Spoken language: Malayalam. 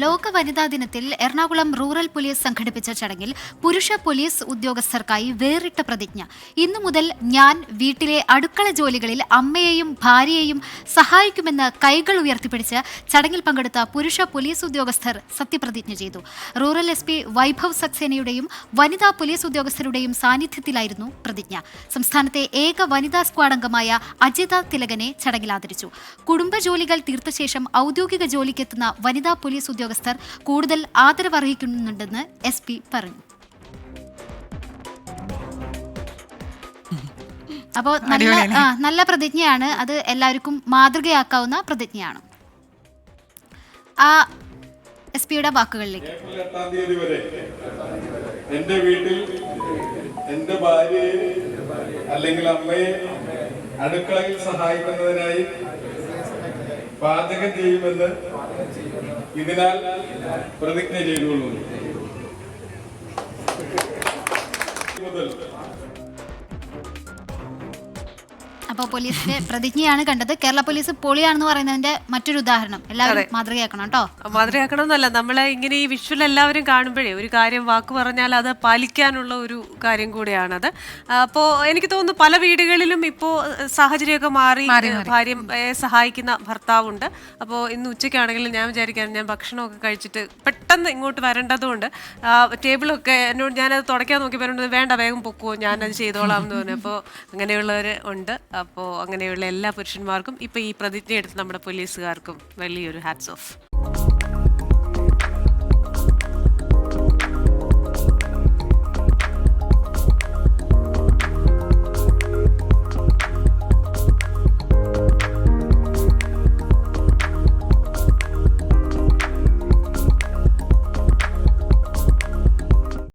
ലോക വനിതാ ദിനത്തിൽ എറണാകുളം റൂറൽ പോലീസ് സംഘടിപ്പിച്ച ചടങ്ങിൽ പുരുഷ പോലീസ് ഉദ്യോഗസ്ഥർക്കായി വേറിട്ട പ്രതിജ്ഞ. ഇന്നു മുതൽ ഞാൻ വീട്ടിലെ അടുക്കള ജോലികളിൽ അമ്മയെയും ഭാര്യയെയും സഹായിക്കുമെന്ന് കൈകൾ ഉയർത്തിപ്പിടിച്ച് ചടങ്ങിൽ പങ്കെടുത്ത പുരുഷ പോലീസ് ഉദ്യോഗസ്ഥർ സത്യപ്രതിജ്ഞ ചെയ്തു. റൂറൽ SP വൈഭവ് സക്സേനയുടെയും വനിതാ പോലീസ് ഉദ്യോഗസ്ഥരുടെയും സാന്നിധ്യത്തിലായിരുന്നു പ്രതിജ്ഞ. സംസ്ഥാനത്തെ ഏക വനിതാ സ്ക്വാഡ് അംഗമായ അജിത തിലകനെ ചടങ്ങിൽ ആദരിച്ചു. കുടുംബജോലികൾ തീർത്ത ശേഷം ഔദ്യോഗിക ജോലിക്കെത്തുന്ന വനിതാ പോലീസ് ഉദ്യോഗസ്ഥർ കൂടുതൽ ആദരവർഹിക്കുന്നുണ്ടെന്ന് SP പറഞ്ഞു. അപ്പോൾ നല്ല പ്രതിജ്ഞയാണ്. അത് എല്ലാവർക്കും മാതൃകയാക്കാവുന്ന പ്രതിജ്ഞയാണ്. SP-യുടെ വാക്കുകളിലേക്ക്. എന്റെ വീട്ടിൽ എന്റെ ഭാര്യയെ അല്ലെങ്കിൽ അമ്മയെ അടുക്കളയിൽ സഹായിക്കുന്നതിനായി പാചകം ചെയ്യുമെന്ന് ഇതിനാൽ പ്രതിജ്ഞ ചെയ്തുകൊള്ളുന്നു. അപ്പോൾ പോലീസിന്റെ പ്രതിജ്ഞയാണ് കണ്ടത്. കേരള പോലീസ് പൊളിയാണെന്ന് പറയുന്നതിന്റെ മറ്റൊരു ഉദാഹരണം. എല്ലാവരും മാതൃകയാക്കണം കേട്ടോ. മാതൃകയാക്കണം എന്നല്ല, നമ്മളെ ഇങ്ങനെ ഈ വിഷ്വൽ എല്ലാവരും കാണുമ്പോഴേ ഒരു കാര്യം വാക്ക് പറഞ്ഞാൽ അത് പാലിക്കാനുള്ള ഒരു കാര്യം കൂടിയാണത്. അപ്പോൾ എനിക്ക് തോന്നുന്നു പല വീടുകളിലും ഇപ്പോൾ സാഹചര്യമൊക്കെ മാറി ഭാര്യയെ സഹായിക്കുന്ന ഭർത്താവുണ്ട്. അപ്പോൾ ഇന്ന് ഉച്ചയ്ക്കാണെങ്കിലും ഞാൻ വിചാരിക്കാൻ ഞാൻ ഭക്ഷണമൊക്കെ കഴിച്ചിട്ട് പെട്ടെന്ന് ഇങ്ങോട്ട് വരേണ്ടതുകൊണ്ട് ടേബിളൊക്കെ എന്നോട് ഞാനത് തുടയ്ക്കാൻ നോക്കി പറയുന്നത് വേണ്ട വേഗം പൊക്കുമോ ഞാനത് ചെയ്തോളാം എന്ന് പറഞ്ഞു. അപ്പോൾ അങ്ങനെയുള്ളവർ ഉണ്ട്. അപ്പോൾ അങ്ങനെയുള്ള എല്ലാ പുരുഷന്മാർക്കും ഇപ്പോൾ ഈ പ്രതിജ്ഞ എടുത്ത് നമ്മുടെ പോലീസുകാർക്കും വലിയൊരു ഹാറ്റ്സ് ഓഫ്.